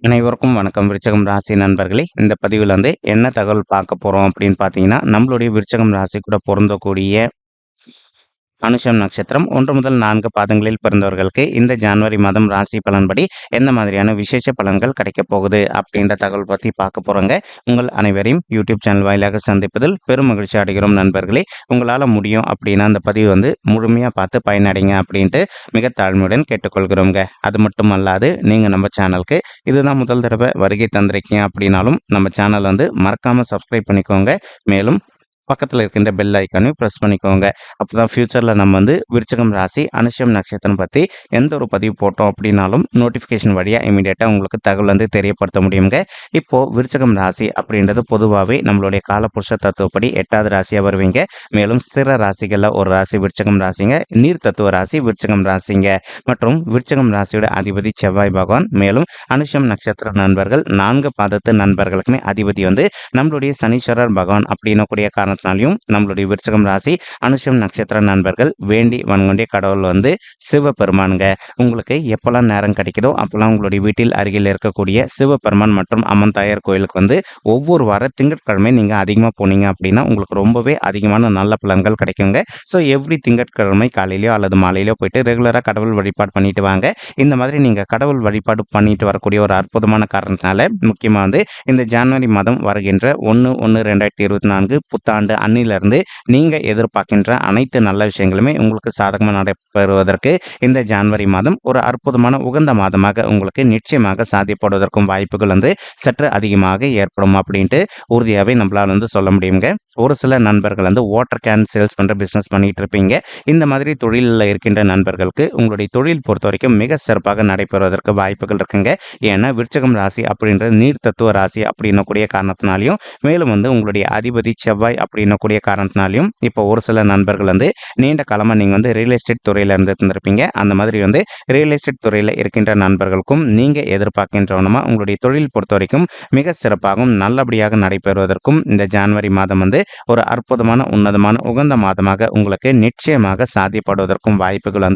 அனைவருக்கும் வணக்கம். விருச்சகம் ராசி நண்பர்களே, இந்த பதிவில் என்ன தகவல் பார்க்க போறோம் அப்படின்னு பார்த்தீங்கன்னா, நம்மளுடைய விருச்சகம் ராசி கூட பொருந்தக்கூடிய அனுஷம் நட்சத்திரம் 1 முதல் 4 பாதங்களில் பிறந்தவர்களுக்கு இந்த ஜனவரி மாதம் ராசி பலன்படி எந்த மாதிரியான விசேஷ பலன்கள் கிடைக்கப் போகுது அப்படின்ற தகவல் பத்தி பார்க்க போறோங்க. உங்கள் அனைவரையும் யூடியூப் சேனல் வாயிலாக சந்திப்பதில் பெரும் மகிழ்ச்சி அடைகிறோம் நண்பர்களே. உங்களால முடியும் அப்படின்னா அந்த பதிவு முழுமையா பார்த்து பயனடைங்க அப்படின்ட்டு மிக தாழ்மையுடன் கேட்டுக்கொள்கிறோங்க. அது மட்டும் அல்லாது நீங்க நம்ம சேனலுக்கு இதுதான் முதல் தடவை வருகை தந்திருக்கீங்க அப்படின்னாலும் நம்ம சேனல் மறக்காம சப்ஸ்கிரைப் பண்ணிக்கோங்க. மேலும் பக்கத்தில் இருக்கின்ற பெல் ஐக்கானையும் ப்ரெஸ் பண்ணிக்கோங்க. அப்போ தான் ஃப்யூச்சரில் நம்ம விருச்சகம் ராசி அனுஷம் நட்சத்திரம் பற்றி எந்த ஒரு பதிவு போட்டோம் அப்படின்னாலும் நோட்டிஃபிகேஷன் வழியாக இமீடியட்டாக உங்களுக்கு தகவல் தெரியப்படுத்த முடியுங்க. இப்போது விருச்சகம் ராசி அப்படின்றது பொதுவாகவே நம்மளுடைய காலப்புருஷ தத்துவப்படி 8வது ராசியாக வருவீங்க. மேலும் ஸ்திர ராசிகளில் ஒரு ராசி விருச்சகம் ராசிங்க, நீர் தத்துவ ராசி விருச்சகம் ராசிங்க. மற்றும் விருச்சகம் ராசியோட அதிபதி செவ்வாய் பகவான். மேலும் அனுஷம் நட்சத்திர நண்பர்கள் 4 பாதத்து நண்பர்களுக்குமே அதிபதி நம்மளுடைய சனீஸ்வரர் பகவான் அப்படின்னக்கூடிய காரணம் நம்மளுடைய விருச்சகம் ராசி அனுஷம் நட்சத்திர நண்பர்கள் வேண்டி வணங்கக்கூடிய கடவுள் சிவபெருமானுங்க. உங்களுக்கு எப்பெல்லாம் நேரம் கிடைக்குதோ அப்பெல்லாம் உங்களுடைய வீட்டில் அருகில் இருக்கக்கூடிய சிவபெருமான் மற்றும் அம்மன் தாயார் கோயிலுக்கு ஒவ்வொரு வார திங்கட்கிழமை நீங்க அதிகமா போனீங்க அப்படின்னா உங்களுக்கு ரொம்பவே அதிகமான நல்ல பலன்கள் கிடைக்குங்க. ஸோ எவ்ரி திங்கட்கிழமை காலையிலயோ அல்லது மாலையிலோ போயிட்டு ரெகுலரா கடவுள் வழிபாடு பண்ணிட்டு வாங்க. இந்த மாதிரி நீங்க கடவுள் வழிபாடு பண்ணிட்டு வரக்கூடிய ஒரு அற்புதமான காரணத்தினால முக்கியமா இந்த ஜனவரி மாதம் வருகின்ற 1/1/2024 புத்தாண்டு அன்னிலிருந்து நீங்க எதிர்பார்க்கின்ற அனைத்து நல்ல விஷயங்களுமே உங்களுக்கு சாதகமாக நடைபெறுவதற்கு இந்த ஜனவரி மாதம் ஒரு அற்புதமான உகந்த மாதமாக உங்களுக்கு நிச்சயமாக சாத்தியப்படுவதற்கும் வாய்ப்புகள் சற்று அதிகமாக ஏற்படும் அப்படின்ட்டு உறுதியாகவே நம்மளால சொல்ல முடியுங்க. ஒரு சில நண்பர்கள் வாட்டர் கேன் சேல்ஸ் பண்ற பிசினஸ் பண்ணிட்டு இருப்பீங்க. இந்த மாதிரி தொழிலில் இருக்கின்ற நண்பர்களுக்கு உங்களுடைய தொழில் பொறுத்த வரைக்கும் மிக சிறப்பாக நடைபெறுவதற்கு வாய்ப்புகள் இருக்குங்க. ஏன்னா விருச்சகம் ராசி அப்படின்ற நீர் தத்துவ ராசி அப்படின்னக்கூடிய காரணத்தினாலையும் மேலும் உங்களுடைய அதிபதி செவ்வாய் அப்படின்னக்கூடிய காரணத்தினாலையும் இப்போ ஒரு சில நண்பர்கள் நீண்ட காலமாக நீங்கள் ரியல் எஸ்டேட் துறையில் இருந்திருப்பீங்க. அந்த மாதிரி ரியல் எஸ்டேட் துறையில் இருக்கின்ற நண்பர்களுக்கும் நீங்கள் எதிர்பார்க்கின்றவனமா உங்களுடைய தொழில் பொறுத்த வரைக்கும் மிக சிறப்பாகவும் நல்லபடியாக நடைபெறுவதற்கும் இந்த ஜனவரி மாதம் ஒரு அற்புதமான உன்னதமான உகந்த மாதமாக உங்களுக்கு நிச்சயமாக சாத்தியப்படுவதற்கும் வாய்ப்புகள்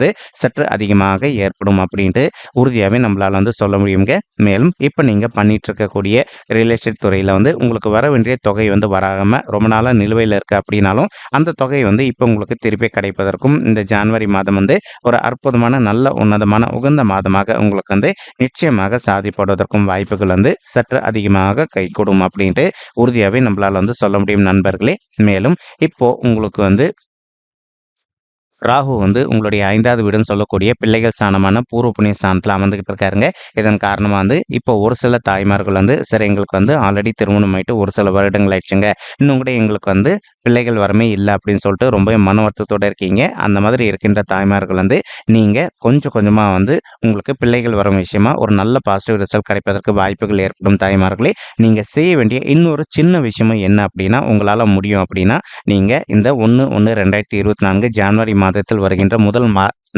சற்று அதிகமாக ஏற்படும் அப்படின்ட்டு உறுதியாகவே நம்மளால சொல்ல முடியுங்க. மேலும் இப்போ நீங்கள் பண்ணிட்டு இருக்கக்கூடிய ரியல் எஸ்டேட் துறையில் உங்களுக்கு வர வேண்டிய தொகை வராம ரொம்ப நாளாக நிலுவையில் இருக்கு அப்படின்னாலும் அந்த தொகை இப்போ உங்களுக்கு திருப்பி கிடைப்பதற்கும் இந்த ஜனவரி மாதம் ஒரு அற்புதமான நல்ல உன்னதமான உகந்த மாதமாக உங்களுக்கு நிச்சயமாக சாதிப்படுவதற்கும் வாய்ப்புகள் சற்று அதிகமாக கைகூடும் அப்படின்ட்டு உறுதியாகவே நம்மளால சொல்ல முடியும் நண்பர்களே. மேலும் இப்போ உங்களுக்கு ராகு உங்களுடைய 5வது வீடுன்னு சொல்லக்கூடிய பிள்ளைகள் ஸ்தானமான பூர்வ புண்ணிய ஸ்தானத்தில் அமர்ந்துகிட்டு இருக்காருங்க. இதன் காரணமாக இப்போ ஒரு சில தாய்மார்கள் சரி எங்களுக்கு ஆல்ரெடி திருமணம் ஆயிட்டு ஒரு சில வருடங்கள் ஆயிடுச்சுங்க, இன்னும் கூட எங்களுக்கு பிள்ளைகள் வரமே இல்லை அப்படின்னு சொல்லிட்டு ரொம்ப மன வருத்தத்தோடு இருக்கீங்க. அந்த மாதிரி இருக்கின்ற தாய்மார்கள் நீங்கள் கொஞ்சம் கொஞ்சமாக உங்களுக்கு பிள்ளைகள் வரும் விஷயமா ஒரு நல்ல பாசிட்டிவ் ரிசல்ட் கிடைப்பதற்கு வாய்ப்புகள் ஏற்படும். தாய்மார்களே, நீங்கள் செய்ய வேண்டிய இன்னொரு சின்ன விஷயமும் என்ன அப்படின்னா, உங்களால் முடியும் அப்படின்னா நீங்கள் இந்த 1/1/2024 ஜனவரி மாதத்தில் வருகின்ற முதல்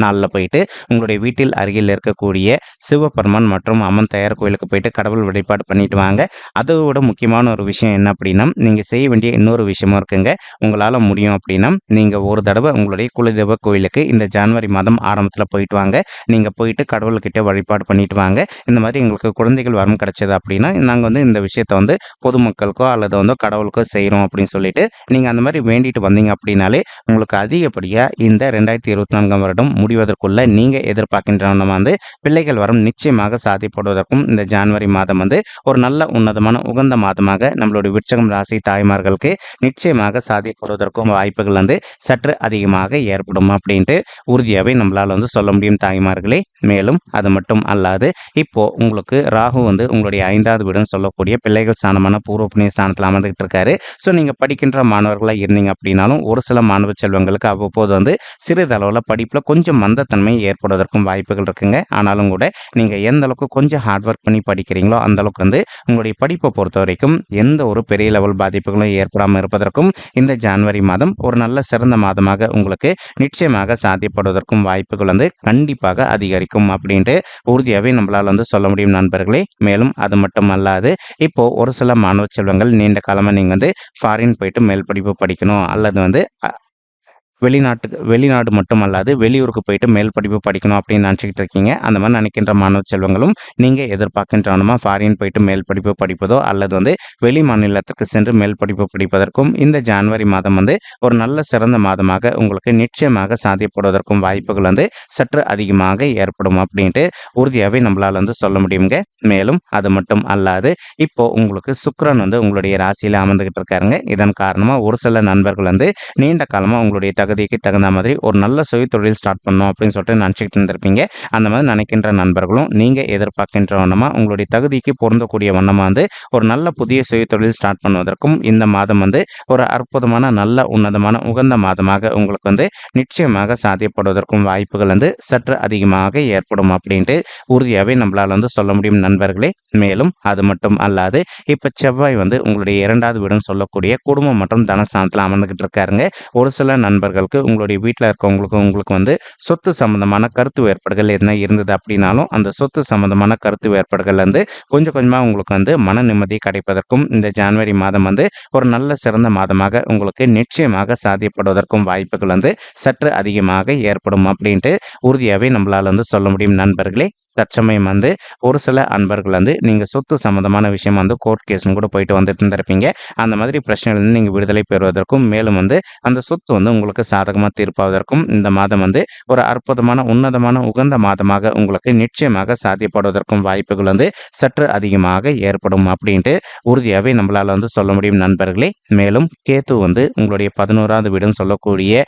நாளில் போயிட்டு உங்களுடைய வீட்டில் அருகில் இருக்கக்கூடிய சிவபெருமான் மற்றும் அம்மன் தயார் கோயிலுக்கு போயிட்டு கடவுள் வழிபாடு பண்ணிட்டு வாங்க. அதோட முக்கியமான ஒரு விஷயம் என்ன அப்படின்னா, நீங்கள் செய்ய வேண்டிய இன்னொரு விஷயமும் இருக்குங்க. உங்களால் முடியும் அப்படின்னா நீங்கள் ஒரு தடவை உங்களுடைய குலதெய்வ கோயிலுக்கு இந்த ஜனவரி மாதம் ஆரம்பத்தில் போயிட்டு வாங்க. நீங்கள் போயிட்டு கடவுள்கிட்ட வழிபாடு பண்ணிட்டு வாங்க. இந்த மாதிரி எங்களுக்கு குழந்தைகள் வரம் கிடைச்சது அப்படின்னா நாங்கள் இந்த விஷயத்தை பொதுமக்களுக்கோ அல்லது கடவுளுக்கோ செய்கிறோம் அப்படின்னு சொல்லிட்டு நீங்கள் அந்த மாதிரி வேண்டிட்டு வந்தீங்க அப்படின்னாலே உங்களுக்கு அதிகப்படியாக இந்த 2024 வருடம் முடிவதற்குள்ள நீங்க எதிர்பார்க்கின்ற பிள்ளைகள் வரும் நிச்சயமாக சாத்தியப்படுவதற்கும் இந்த ஜனவரி மாதம் ஒரு நல்ல உன்னதமான உகந்த மாதமாக நம்மளுடைய விருச்சகம் ராசி தாய்மார்களுக்கு நிச்சயமாக சாத்தியப்படுவதற்கும் வாய்ப்புகள் சற்று அதிகமாக ஏற்படும் அப்படின்ட்டு உறுதியாகவே நம்மளால சொல்ல முடியும் தாய்மார்களே. மேலும் அது மட்டும் அல்லாது இப்போ உங்களுக்கு ராகு உங்களுடைய 5வது வீடுன்னு சொல்லக்கூடிய பிள்ளைகள் ஸ்தானமான பூர்வ புண்ணிய ஸ்தானத்தில் அமர்ந்துகிட்டு இருக்காரு. ஸோ நீங்க படிக்கின்ற மாணவர்களாக இருந்தீங்க அப்படின்னாலும் ஒரு சில மாணவ செல்வங்களுக்கு அவ்வப்போது சிறிதளவில் படிப்பில் கொஞ்சம் மந்தத்தன்மை ஏற்படுவதற்கும் வாய்ப்புகள் இருக்குங்க. ஆனாலும் கூட நீங்க எந்த அளவுக்கு கொஞ்சம் ஹார்ட் ஒர்க் பண்ணி படிக்கிறீங்களோ அந்த அளவுக்கு உங்களுடைய படிப்பை பொறுத்த வரைக்கும் எந்த ஒரு பெரிய லெவல் பாதிப்புகளும் ஏற்படாமல் இருப்பதற்கும் இந்த ஜனவரி மாதம் ஒரு நல்ல சிறந்த மாதமாக உங்களுக்கு நிச்சயமாக சாத்தியப்படுவதற்கும் வாய்ப்புகள் கண்டிப்பாக அதிகரிக்கும் அப்படின்ட்டு உறுதியாகவே நம்மளால சொல்ல முடியும் நண்பர்களே. மேலும் அது மட்டும் அல்லாது இப்போ ஒரு சில மாணவ செல்வங்கள் நீண்ட காலமாக நீங்க ஃபாரின் போயிட்டு மேல் படிப்பு படிக்கணும் அல்லது வெளிநாடு மட்டுமல்லாது வெளியூருக்கு போயிட்டு மேல் படிப்பு படிக்கணும் அப்படின்னு நினச்சிக்கிட்டு இருக்கீங்க. அந்த மாதிரி நினைக்கின்ற மாணவ செல்வங்களும் நீங்கள் எதிர்பார்க்கின்றவனமா ஃபாரின் போயிட்டு மேல் படிப்பு படிப்பதோ அல்லது வந்து வெளி மாநிலத்திற்கு சென்று மேல் படிப்பு படிப்பதற்கும் இந்த ஜனவரி மாதம் வந்து ஒரு நல்ல சிறந்த மாதமாக உங்களுக்கு நிச்சயமாக சாத்தியப்படுவதற்கும் வாய்ப்புகள் வந்து சற்று அதிகமாக ஏற்படும் அப்படின்ட்டு உறுதியாகவே நம்மளால் வந்து சொல்ல முடியுங்க. மேலும் அது மட்டும் அல்லாது இப்போ உங்களுக்கு சுக்கிரன் வந்து உங்களுடைய ராசியில் அமர்ந்துகிட்டு இருக்காருங்க. இதன் காரணமாக ஒரு சில நண்பர்கள் வந்து நீண்ட காலமாக உங்களுடைய தகுதிக்கு தகுந்த மாதிரி ஒரு நல்ல சுய தொழில் ஸ்டார்ட் பண்ணணும் அப்படின்னு சொல்லிட்டு நினச்சிக்கிட்டு இருந்திருப்பீங்க. அந்த மாதிரி நினைக்கின்ற நண்பர்களும் நீங்கள் எதிர்பார்க்கின்ற வண்ணமாக உங்களுடைய தகுதிக்கு பொருந்தக்கூடிய வண்ணமாக வந்து ஒரு நல்ல புதிய சுய தொழில் ஸ்டார்ட் பண்ணுவதற்கும் இந்த மாதம் வந்து ஒரு அற்புதமான நல்ல உன்னதமான உகந்த மாதமாக உங்களுக்கு வந்து நிச்சயமாக சாத்தியப்படுவதற்கும் வாய்ப்புகள் வந்து சற்று அதிகமாக ஏற்படும் அப்படின்ட்டு உறுதியாகவே நம்மளால் வந்து சொல்ல முடியும் நண்பர்களே. மேலும் அது மட்டும் அல்லாது இப்போ செவ்வாய் வந்து உங்களுடைய 2வது வீடுன்னு சொல்லக்கூடிய குடும்பம் மற்றும் தனஸ்தானத்தில் அமர்ந்துகிட்டு இருக்காருங்க. ஒரு சில நண்பர்களுக்கு உங்களுடைய வீட்டில் உங்களுக்கு வந்து சொத்து சம்பந்தமான கருத்து வேறுபாடுகள் எதுனா இருந்தது அப்படின்னாலும் அந்த சொத்து சம்பந்தமான கருத்து வேறுபாடுகள் வந்து கொஞ்சம் கொஞ்சமாக உங்களுக்கு வந்து மன நிம்மதி கிடைப்பதற்கும் இந்த ஜனவரி மாதம் வந்து ஒரு நல்ல சிறந்த மாதமாக உங்களுக்கு நிச்சயமாக சாத்தியப்படுவதற்கும் வாய்ப்புகள் வந்து சற்று அதிகமாக ஏற்படும் அப்படின்ட்டு உறுதியாகவே நம்மளால் வந்து சொல்ல முடியும் நண்பர்களே. தற்சமயம் வந்து ஒரு சில அன்பர்கள் வந்து நீங்கள் சொத்து சம்மந்தமான விஷயம் வந்து கோர்ட் கேஸ்னு கூட போயிட்டு வந்துட்டு இருந்திருப்பீங்க. அந்த மாதிரி பிரச்சனையிலிருந்து நீங்கள் விடுதலை பெறுவதற்கும் மேலும் வந்து அந்த சொத்து வந்து உங்களுக்கு சாதகமாக தீர்ப்பாவதற்கும் இந்த மாதம் வந்து ஒரு அற்புதமான உன்னதமான உகந்த மாதமாக உங்களுக்கு நிச்சயமாக சாத்தியப்படுவதற்கும் வாய்ப்புகள் வந்து சற்று அதிகமாக ஏற்படும் அப்படின்ட்டு உறுதியாகவே நம்மளால் வந்து சொல்ல முடியும் நண்பர்களே. மேலும் கேத்து வந்து உங்களுடைய 11வது வீடுன்னு சொல்லக்கூடிய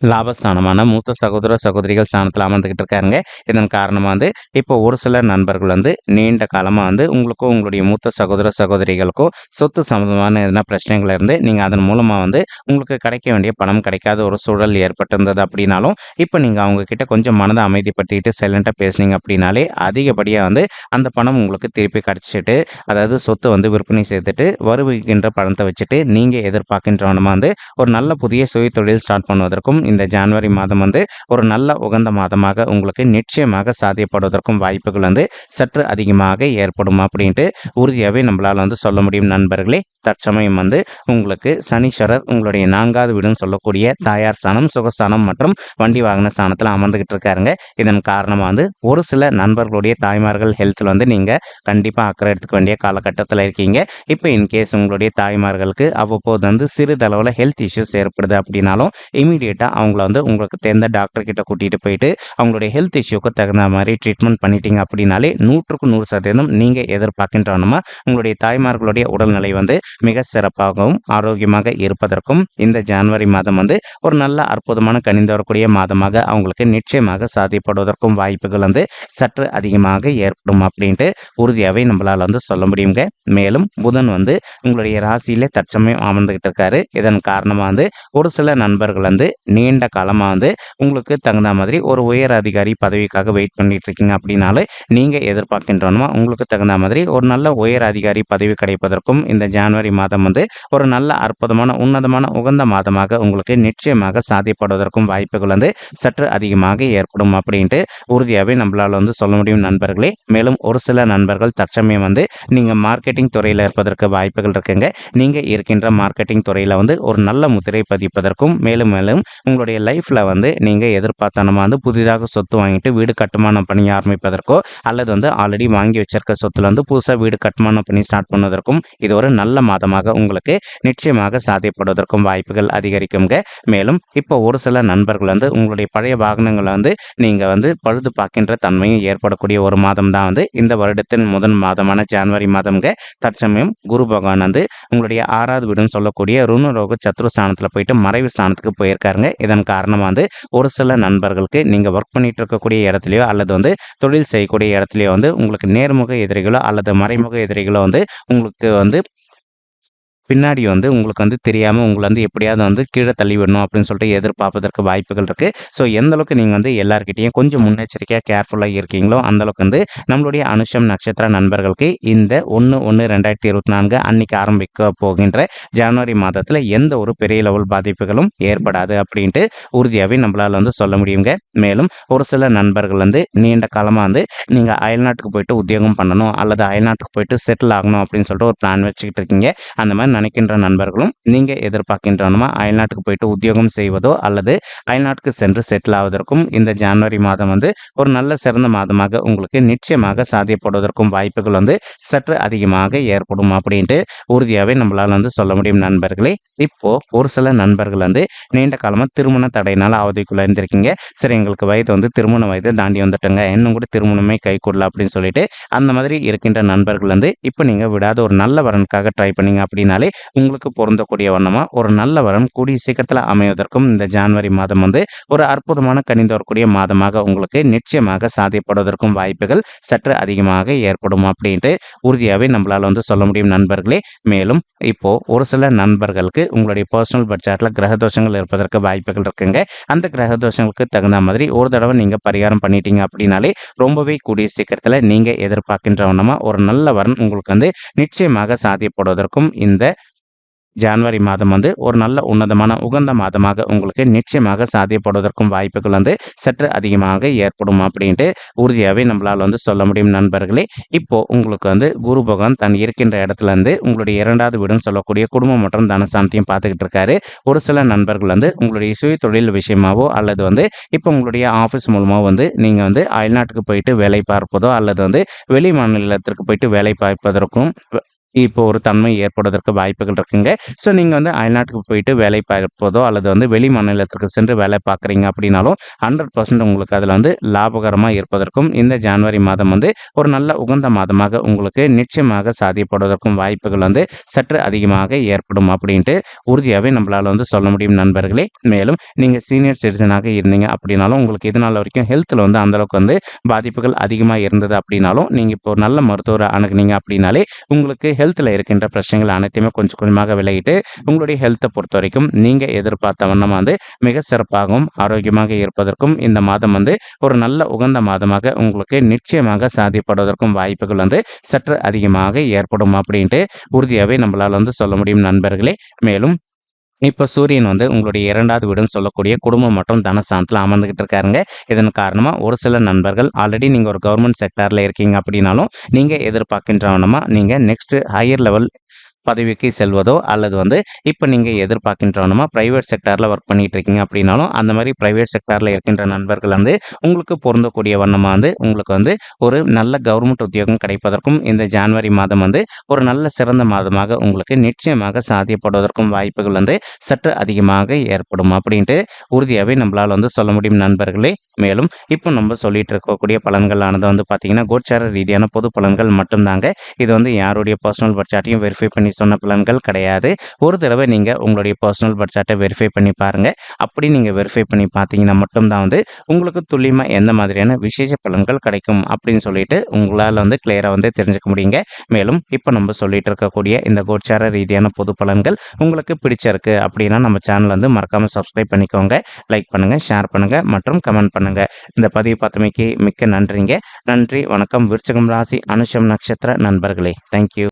லாபஸ்தானமான மூத்த சகோதர சகோதரிகள் ஸ்தானத்தில் அமர்ந்துகிட்டு இருக்காருங்க. இதன் காரணமாக வந்து இப்போ ஒரு சில நண்பர்கள் வந்து நீண்ட காலமாக வந்து உங்களுக்கும் உங்களுடைய மூத்த சகோதர சகோதரிகளுக்கும் சொத்து சம்பந்தமான எதனா பிரச்சனைகள் இருந்து நீங்கள் அதன் மூலமாக வந்து உங்களுக்கு கிடைக்க வேண்டிய பணம் கிடைக்காத ஒரு சூழல் ஏற்பட்டிருந்தது அப்படின்னாலும் இப்போ நீங்கள் அவங்க கிட்ட கொஞ்சம் மனதை அமைதிப்படுத்திக்கிட்டு சைலண்டாக பேசுனீங்க அப்படின்னாலே அதிகப்படியாக வந்து அந்த பணம் உங்களுக்கு திருப்பி கிடைச்சிட்டு அதாவது சொத்தை வந்து விற்பனை செய்துட்டு வருவிக்கின்ற பணத்தை வச்சுட்டு நீங்கள் எதிர்பார்க்கின்றவனமாக வந்து ஒரு நல்ல புதிய சுய தொழில் ஸ்டார்ட் பண்ணுவதற்கும் இந்த ஜனவரி மாதம் வந்து ஒரு நல்ல உகந்த மாதமாக உங்களுக்கு நிச்சயமாக சாத்தியப்படுவதற்கும் வாய்ப்புகள் வந்து சற்று அதிகமாக ஏற்படும் அப்படின்ட்டு உறுதியாகவே நம்மளால் வந்து சொல்ல முடியும் நண்பர்களே. தற்சமயம் வந்து உங்களுக்கு சனீஸ்வரர் உங்களுடைய 4வது வீடுன்னு சொல்லக்கூடிய தாயார் ஸ்தானம், சுகஸ்தானம் மற்றும் வண்டி வாகன ஸ்தானத்தில் அமர்ந்துகிட்டு இருக்காருங்க. இதன் காரணமாக வந்து ஒரு சில நண்பர்களுடைய தாய்மார்கள் ஹெல்த்தில் வந்து நீங்கள் கண்டிப்பாக அக்கறை எடுத்துக்க வேண்டிய காலகட்டத்தில் இருக்கீங்க. இப்போ இன்கேஸ் உங்களுடைய தாய்மார்களுக்கு அவ்வப்போது வந்து சிறிதளவில் ஹெல்த் இஷ்யூஸ் ஏற்படுது அப்படின்னாலும் இமீடியட்டாக அவங்கள வந்து உங்களுக்கு தெரிந்த டாக்டர் கிட்ட கூட்டிகிட்டு போயிட்டு அவங்களுடைய ஹெல்த் இஷ்யூக்கு தகுந்த மாதிரி ட்ரீட்மெண்ட் பண்ணிட்டீங்க அப்படின்னாலே 100க்கு 100% நீங்கள் எதிர்பார்க்கின்றவனமா உங்களுடைய தாய்மார்களுடைய உடல்நிலை வந்து மிக சிறப்பாகவும் ஆரோக்கியமாக இருப்பதற்கும் இந்த ஜனவரி மாதம் வந்து ஒரு நல்ல அற்புதமான கனிந்து வரக்கூடிய மாதமாக அவங்களுக்கு நிச்சயமாக சாத்தியப்படுவதற்கும் வாய்ப்புகள் வந்து சற்று அதிகமாக ஏற்படும் அப்படின்ட்டு உறுதியாகவே நம்மளால் வந்து சொல்ல முடியுங்க. மேலும் புதன் வந்து உங்களுடைய ராசியிலே தற்சமயம் அமர்ந்துகிட்டு இருக்காரு. இதன் காரணமாக வந்து ஒரு சில நண்பர்கள் வந்து நீண்ட காலமாக வந்து உங்களுக்கு தகுந்த மாதிரி ஒரு உயர் அதிகாரி பதவிக்காக வெயிட் பண்ணிட்டு இருக்கீங்க அப்படின்னாலே நீங்கள் எதிர்பார்க்கின்றோமா உங்களுக்கு தகுந்த மாதிரி ஒரு நல்ல உயர் அதிகாரி பதவி கிடைப்பதற்கும் இந்த ஜனவரி மாதம் வந்து ஒரு நல்ல அற்புதமான உன்னதமான உகந்த மாதமாக உங்களுக்கு நிச்சயமாக சாத்தியப்படுவதற்கும் வாய்ப்புகள் வந்து சற்று அதிகமாக ஏற்படும் அப்படின்ட்டு உறுதியாகவே நம்மளால் வந்து சொல்ல முடியும் நண்பர்களே. மேலும் ஒரு சில நண்பர்கள் தற்சமயம் வந்து நீங்கள் மார்க்கெட்டிங் துறையில் இருப்பதற்கு வாய்ப்புகள் இருக்குங்க. நீங்கள் இருக்கின்ற மார்க்கெட்டிங் துறையில் வந்து ஒரு நல்ல முத்திரை பதிப்பதற்கும் மேலும் மேலும் உங்களுடைய லைஃப்பில் வந்து நீங்கள் எதிர்பார்த்தனமா வந்து புதிதாக சொத்து வாங்கிட்டு வீடு கட்டுமானம் பண்ணி ஆரம்பிப்பதற்கோ அல்லது வந்து ஆல்ரெடி வாங்கி வச்சிருக்க சொத்துல வந்து புதுசாக வீடு கட்டுமானம் பண்ணி ஸ்டார்ட் பண்ணுவதற்கும் இது ஒரு நல்ல மாதமாக உங்களுக்கு நிச்சயமாக சாத்தியப்படுவதற்கும் வாய்ப்புகள் அதிகரிக்குங்க. மேலும் இப்போ ஒரு சில நண்பர்கள் வந்து உங்களுடைய பழைய வாகனங்களை வந்து நீங்கள் வந்து பழுது பார்க்கின்ற தன்மையும் ஏற்படக்கூடிய ஒரு மாதம் தான் வந்து இந்த வருடத்தின் முதல் மாதமான ஜனவரி மாதம்ங்க. தற்சமயம் குரு பகவான் வந்து உங்களுடைய 6வது வீடுன்னு சொல்லக்கூடிய ருணரோக சத்ரு ஸ்தானத்தில் போயிட்டு மறைவு ஸ்தானத்துக்கு போயிருக்காருங்க. இதன் காரணமாக வந்து ஒரு சில நண்பர்களுக்கு நீங்கள் ஒர்க் பண்ணிட்டு இருக்கக்கூடிய இடத்துலையோ அல்லது வந்து தொழில் செய்யக்கூடிய இடத்துலையோ வந்து உங்களுக்கு நேர்முக எதிரிகளோ அல்லது மறைமுக எதிரிகளோ வந்து உங்களுக்கு வந்து பின்னாடி வந்து உங்களுக்கு வந்து தெரியாமல் உங்களை வந்து எப்படியாவது வந்து கீழே தள்ளி விடணும் அப்படின்னு சொல்லிட்டு எதிர்பார்ப்பதற்கு வாய்ப்புகள் இருக்குது. ஸோ எந்தளவுக்கு நீங்கள் வந்து எல்லாருக்கிட்டையும் கொஞ்சம் முன்னெச்சரிக்கையாக கேர்ஃபுல்லாக இருக்கீங்களோ அந்தளவுக்கு வந்து நம்மளுடைய அனுஷம் நட்சத்திர நண்பர்களுக்கு இந்த 1/1/2024 அன்னைக்கு ஆரம்பிக்க போகின்ற ஜனவரி மாதத்தில் எந்த ஒரு பெரிய லெவல் பாதிப்புகளும் ஏற்படாது அப்படின்ட்டு உறுதியாகவே நம்மளால் வந்து சொல்ல முடியுங்க. மேலும் ஒரு சில நண்பர்கள் வந்து நீண்ட காலமாக வந்து நீங்கள் அயல்நாட்டுக்கு போயிட்டு உத்தியோகம் பண்ணணும் அல்லது அயல்நாட்டுக்கு போயிட்டு செட்டில் ஆகணும் அப்படின்னு சொல்லிட்டு ஒரு பிளான் வச்சுக்கிட்டு இருக்கீங்க. அந்த மாதிரி நினைக்கின்ற நண்பர்களும் நீங்க எதிர்பார்க்கின்றனமா அயல்நாட்டுக்கு போயிட்டு உத்தியோகம் செய்வதோ அல்லது அயல்நாட்டுக்கு சென்று செட்டில் ஆவதற்கும் இந்த ஜனவரி மாதம் வந்து ஒரு நல்ல சிறந்த மாதமாக உங்களுக்கு நிச்சயமாக சாத்தியப்படுவதற்கும் வாய்ப்புகள் வந்து சற்று அதிகமாக ஏற்படும் அப்படின்ட்டு உறுதியாகவே நம்மளால வந்து சொல்ல முடியும் நண்பர்களே. இப்போ ஒரு சில நண்பர்கள் வந்து நீண்ட காலமா திருமண தடையினால அவதிக்குள்ள இருந்திருக்கீங்க. சரி, எங்களுக்கு வயது வந்து திருமண வயது தாண்டி வந்துட்டோங்க, இன்னும் கூட திருமணமே கை கூடல அப்படின்னு சொல்லிட்டு அந்த மாதிரி இருக்கின்ற நண்பர்கள் வந்து இப்போ நீங்க விடாத ஒரு நல்ல வரனுக்காக ட்ரை பண்ணீங்க அப்படின்னாலே உங்களுக்கு பொருந்தக்கூடிய வண்ணமா ஒரு நல்ல வரன் கூடிய சீக்கிரத்தில் அமைவதற்கும் இந்த ஜனவரி மாதம் வந்து ஒரு அற்புதமான கனிந்து வரக்கூடிய மாதமாக உங்களுக்கு நிச்சயமாக சாத்தியப்படுவதற்கும் வாய்ப்புகள் சற்று அதிகமாக ஏற்படும் அப்படின்ட்டு உறுதியாகவே நம்மளால வந்து சொல்ல முடியும் நண்பர்களே. மேலும் இப்போ ஒரு சில நண்பர்களுக்கு உங்களுடைய பர்சனல் பட்ஜெட்ல கிரக தோஷங்கள் இருப்பதற்கு வாய்ப்புகள் இருக்குங்க. அந்த கிரக தோஷங்களுக்கு தகுந்த மாதிரி ஒரு தடவை நீங்க பரிகாரம் பண்ணிட்டீங்க அப்படின்னாலே ரொம்பவே கூடிய சீக்கிரத்தில் நீங்க எதிர்பார்க்கின்ற வண்ணமா ஒரு நல்ல வரன் உங்களுக்கு வந்து நிச்சயமாக சாத்தியப்படுவதற்கும் இந்த ஜனவரி மாதம் வந்து ஒரு நல்ல உன்னதமான உகந்த மாதமாக உங்களுக்கு நிச்சயமாக சாத்தியப்படுவதற்கும் வாய்ப்புகள் வந்து சற்று அதிகமாக ஏற்படும் அப்படின்ட்டு உறுதியாகவே நம்மளால் வந்து சொல்ல முடியும் நண்பர்களே. இப்போ உங்களுக்கு வந்து குரு பகவான் தன் இருக்கின்ற இடத்துல இருந்து உங்களுடைய 2வது வீடுன்னு சொல்லக்கூடிய குடும்பம் மற்றும் தனசாந்தியும் பார்த்துக்கிட்டு இருக்காரு. ஒரு சில நண்பர்கள் வந்து உங்களுடைய சுய தொழில் விஷயமாவோ அல்லது வந்து இப்போ உங்களுடைய ஆஃபீஸ் மூலமாக வந்து நீங்கள் வந்து அயல்நாட்டுக்கு போயிட்டு வேலை பார்ப்பதோ அல்லது வந்து வெளி மாநிலத்திற்கு போயிட்டு வேலை பார்ப்பதற்கும் இப்போ ஒரு தன்மை ஏற்படுவதற்கு வாய்ப்புகள் இருக்குங்க. ஸோ நீங்கள் வந்து அயல்நாட்டுக்கு போயிட்டு வேலை பார்ப்பதோ அல்லது வந்து வெளி மாநிலத்திற்கு சென்று வேலை பார்க்குறீங்க அப்படின்னாலும் 100% உங்களுக்கு அதில் வந்து லாபகரமாக இருப்பதற்கும் இந்த ஜனவரி மாதம் வந்து ஒரு நல்ல உகந்த மாதமாக உங்களுக்கு நிச்சயமாக சாத்தியப்படுவதற்கும் வாய்ப்புகள் வந்து சற்று அதிகமாக ஏற்படும் அப்படின்ட்டு உறுதியாகவே நம்மளால் வந்து சொல்ல முடியும் நண்பர்களே. மேலும் நீங்கள் சீனியர் சிட்டிசனாக இருந்தீங்க அப்படின்னாலும் உங்களுக்கு இது நாள் வரைக்கும் ஹெல்த்தில் வந்து அந்தளவுக்கு வந்து பாதிப்புகள் அதிகமாக இருந்தது அப்படின்னாலும் நீங்கள் இப்போ நல்ல மருத்துவரை அணுகுனீங்க அப்படின்னாலே உங்களுக்கு ஹெல்த்தில் இருக்கின்ற பிரச்சனைகள் அனைத்தையுமே கொஞ்சம் கொஞ்சமாக விலகிட்டு உங்களுடைய ஹெல்த்தை பொறுத்த வரைக்கும் நீங்கள் எதிர்பார்த்த வண்ணமாக வந்து மிக சிறப்பாகவும் ஆரோக்கியமாக இருப்பதற்கும் இந்த மாதம் வந்து ஒரு நல்ல உகந்த மாதமாக உங்களுக்கு நிச்சயமாக சாத்தியப்படுவதற்கும் வாய்ப்புகள் வந்து சற்று அதிகமாக ஏற்படும் அப்படின்ட்டு உறுதியாகவே நம்மளால் வந்து சொல்ல முடியும் நண்பர்களே. மேலும் இப்போ சூரியன் வந்து உங்களுடைய 2வது வீடுன்னு சொல்லக்கூடிய குடும்பம் மற்றும் தனஸ்தானத்தில் அமர்ந்துகிட்டு இருக்காருங்க. இதன் காரணமாக ஒரு சில நண்பர்கள் ஆல்ரெடி நீங்கள் ஒரு கவர்மெண்ட் செக்டாரில் இருக்கீங்க அப்படின்னாலும் நீங்கள் எதிர்பார்க்கின்றவனமா நீங்கள் நெக்ஸ்ட் ஹையர் லெவல் பதவிக்கு செல்வதோ அல்லது வந்து இப்போ நீங்கள் எதிர்பார்க்கின்றவனமா பிரைவேட் செக்டாரில் ஒர்க் பண்ணிட்டு இருக்கீங்க அப்படின்னாலும் அந்த மாதிரி பிரைவேட் செக்டாரில் இருக்கின்ற நண்பர்கள் வந்து உங்களுக்கு பொருந்தக்கூடிய வண்ணமாக வந்து உங்களுக்கு வந்து ஒரு நல்ல கவர்மெண்ட் உத்தியோகம் கிடைப்பதற்கும் இந்த ஜனவரி மாதம் வந்து ஒரு நல்ல சிறந்த மாதமாக உங்களுக்கு நிச்சயமாக சாத்தியப்படுவதற்கும் வாய்ப்புகள் வந்து சற்று அதிகமாக ஏற்படும் அப்படின்ட்டு உறுதியாகவே நம்மளால் வந்து சொல்ல முடியும் நண்பர்களே. மேலும் இப்போ நம்ம சொல்லிட்டு இருக்கக்கூடிய பலன்களானது வந்து பார்த்தீங்கன்னா கோச்சார ரீதியான பொது பலன்கள் மட்டும்தாங்க. இது வந்து யாருடைய பர்சனல் பட்ஜெட்டையும் வெரிஃபை பண்ணி சொன்ன பலன்கள் கிடையாது. ஒரு தடவை நீங்கள் உங்களுடைய பர்சனல் பட்ஜெட்டை வெரிஃபை பண்ணி பாருங்கள். அப்படி நீங்கள் வெரிஃபை பண்ணி பார்த்தீங்கன்னா மட்டும்தான் வந்து உங்களுக்கு துல்லியமாக எந்த மாதிரியான விசேஷ பலன்கள் கிடைக்கும் அப்படின்னு சொல்லிட்டு உங்களால் வந்து கிளியராக வந்து தெரிஞ்சுக்க முடியுங்க. மேலும் இப்போ நம்ம சொல்லிட்டு இருக்கக்கூடிய இந்த கோச்சார ரீதியான பொது பலன்கள் உங்களுக்கு பிடிச்சிருக்கு அப்படின்னா நம்ம சேனல் வந்து மறக்காமல் சப்ஸ்கிரைப் பண்ணிக்கோங்க. லைக் பண்ணுங்கள், ஷேர் பண்ணுங்கள் மற்றும் கமெண்ட் பண்ணுங்கள். இந்த பதிவு பார்த்தமைக்கு மிக்க நன்றிங்க. நன்றி, வணக்கம். விருச்சிகம் ராசி அனுஷம் நட்சத்திர நண்பர்களே. தேங்க்யூ.